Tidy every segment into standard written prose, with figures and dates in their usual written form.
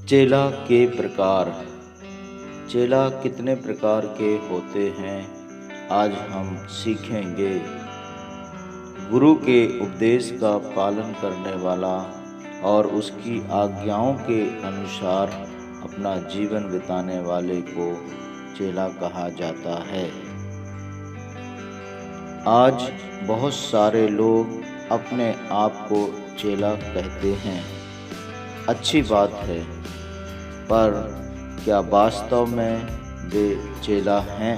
चेला के प्रकार। चेला कितने प्रकार के होते हैं, आज हम सीखेंगे। गुरु के उपदेश का पालन करने वाला और उसकी आज्ञाओं के अनुसार अपना जीवन बिताने वाले को चेला कहा जाता है। आज बहुत सारे लोग अपने आप को चेला कहते हैं। अच्छी बात है, पर क्या वास्तव में वे चेला हैं?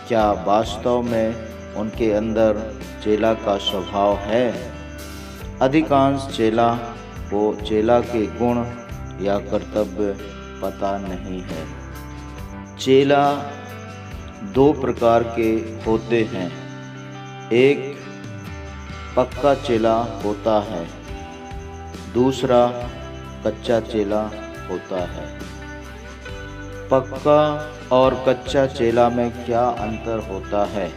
क्या वास्तव में उनके अंदर चेला का स्वभाव है? अधिकांश चेला को चेला के गुण या कर्तव्य पता नहीं है। चेला दो प्रकार के होते हैं। एक पक्का चेला होता है, दूसरा कच्चा चेला होता है। पक्का और कच्चा चेला में क्या अंतर होता है?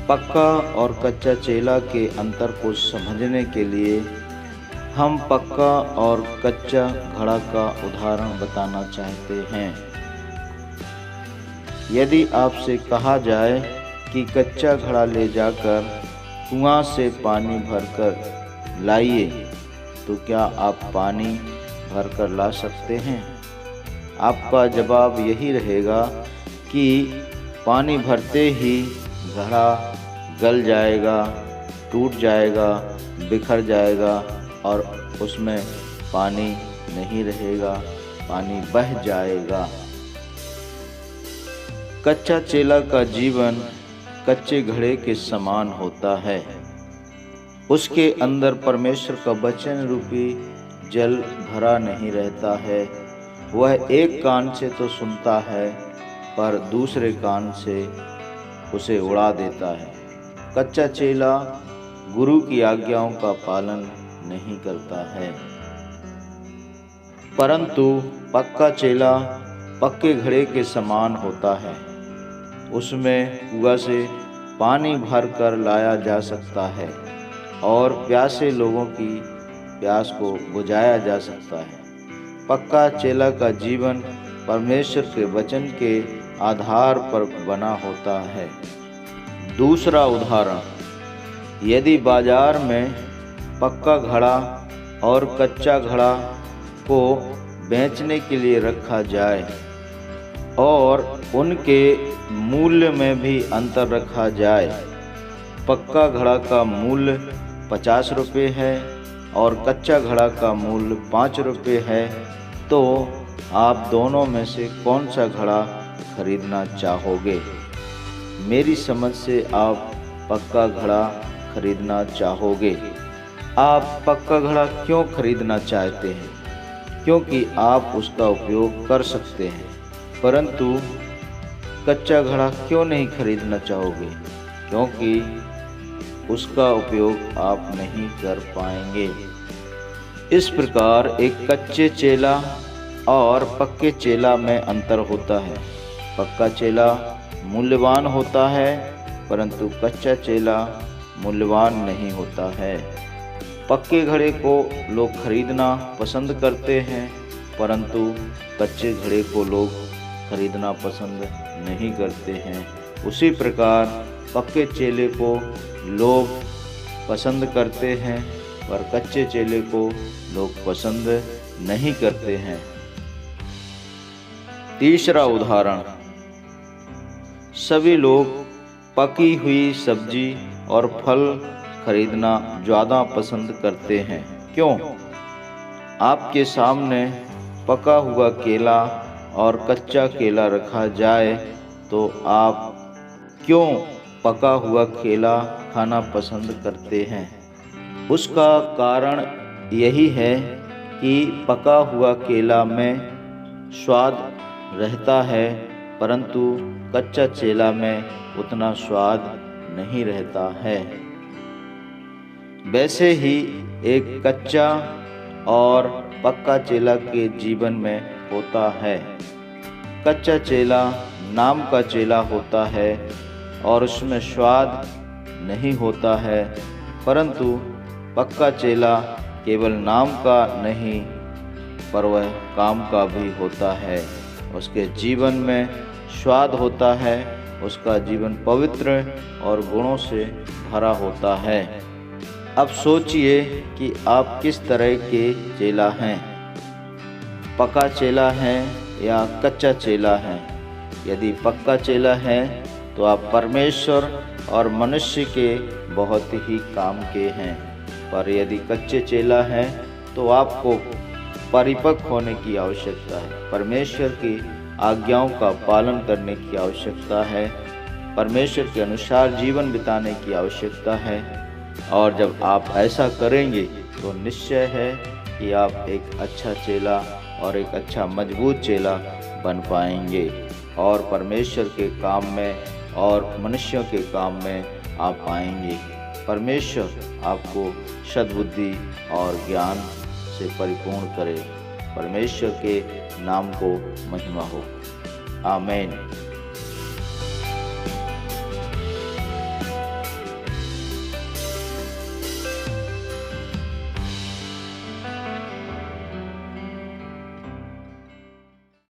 पक्का और कच्चा चेला के अंतर को समझने के लिए हम पक्का और कच्चा घड़ा का उदाहरण बताना चाहते हैं। यदि आपसे कहा जाए कि कच्चा घड़ा ले जाकर कुआं से पानी भरकर लाइए, तो क्या आप पानी भरकर ला सकते हैं? आपका जवाब यही रहेगा कि पानी भरते ही घड़ा गल जाएगा, टूट जाएगा, बिखर जाएगा और उसमें पानी नहीं रहेगा, पानी बह जाएगा। कच्चा चेला का जीवन कच्चे घड़े के समान होता है। उसके अंदर परमेश्वर का वचन रूपी जल भरा नहीं रहता है। वह एक कान से तो सुनता है, पर दूसरे कान से उसे उड़ा देता है। कच्चा चेला गुरु की आज्ञाओं का पालन नहीं करता है, परंतु पक्का चेला पक्के घड़े के समान होता है। उसमें कुआं से पानी भर कर लाया जा सकता है और प्यासे लोगों की प्यास को बुझाया जा सकता है। पक्का चेला का जीवन परमेश्वर के वचन के आधार पर बना होता है। दूसरा उदाहरण, यदि बाजार में पक्का घड़ा और कच्चा घड़ा को बेचने के लिए रखा जाए और उनके मूल्य में भी अंतर रखा जाए, पक्का घड़ा का मूल्य 50 रुपये है और कच्चा घड़ा का मूल्य 5 रुपये है, तो आप दोनों में से कौन सा घड़ा खरीदना चाहोगे? मेरी समझ से आप पक्का घड़ा खरीदना चाहोगे। आप पक्का घड़ा क्यों खरीदना चाहते हैं? क्योंकि आप उसका उपयोग कर सकते हैं, परंतु कच्चा घड़ा क्यों नहीं खरीदना चाहोगे? क्योंकि उसका उपयोग आप नहीं कर पाएंगे। इस प्रकार एक कच्चे चेला और पक्के चेला में अंतर होता है। पक्का चेला मूल्यवान होता है, परंतु कच्चा चेला मूल्यवान नहीं होता है। पक्के घड़े को लोग खरीदना पसंद करते हैं, परंतु कच्चे घड़े को लोग खरीदना पसंद नहीं करते हैं। उसी प्रकार पक्के चेले को लोग पसंद करते हैं, पर कच्चे चेले को लोग पसंद नहीं करते हैं। तीसरा उदाहरण, सभी लोग पकी हुई सब्जी और फल खरीदना ज़्यादा पसंद करते हैं। क्यों? आपके सामने पका हुआ केला और कच्चा केला रखा जाए तो आप क्यों पका हुआ केला खाना पसंद करते हैं? उसका कारण यही है कि पका हुआ केला में स्वाद रहता है, परंतु कच्चा चेला में उतना स्वाद नहीं रहता है। वैसे ही एक कच्चा और पक्का चेला के जीवन में होता है। कच्चा चेला नाम का चेला होता है और उसमें स्वाद नहीं होता है, परंतु पक्का चेला केवल नाम का नहीं, पर वह काम का भी होता है। उसके जीवन में स्वाद होता है, उसका जीवन पवित्र और गुणों से भरा होता है। अब सोचिए कि आप किस तरह के चेला हैं, पक्का चेला हैं या कच्चा चेला हैं। यदि पक्का चेला है तो आप परमेश्वर और मनुष्य के बहुत ही काम के हैं, पर यदि कच्चे चेला हैं तो आपको परिपक्व होने की आवश्यकता है। परमेश्वर की आज्ञाओं का पालन करने की आवश्यकता है, परमेश्वर के अनुसार जीवन बिताने की आवश्यकता है। और जब आप ऐसा करेंगे तो निश्चय है कि आप एक अच्छा चेला और एक अच्छा मजबूत चेला बन पाएंगे और परमेश्वर के काम में और मनुष्यों के काम में आप आएंगे। परमेश्वर आपको सद्बुद्धि और ज्ञान से परिपूर्ण करे। परमेश्वर के नाम को महिमा हो। आमीन।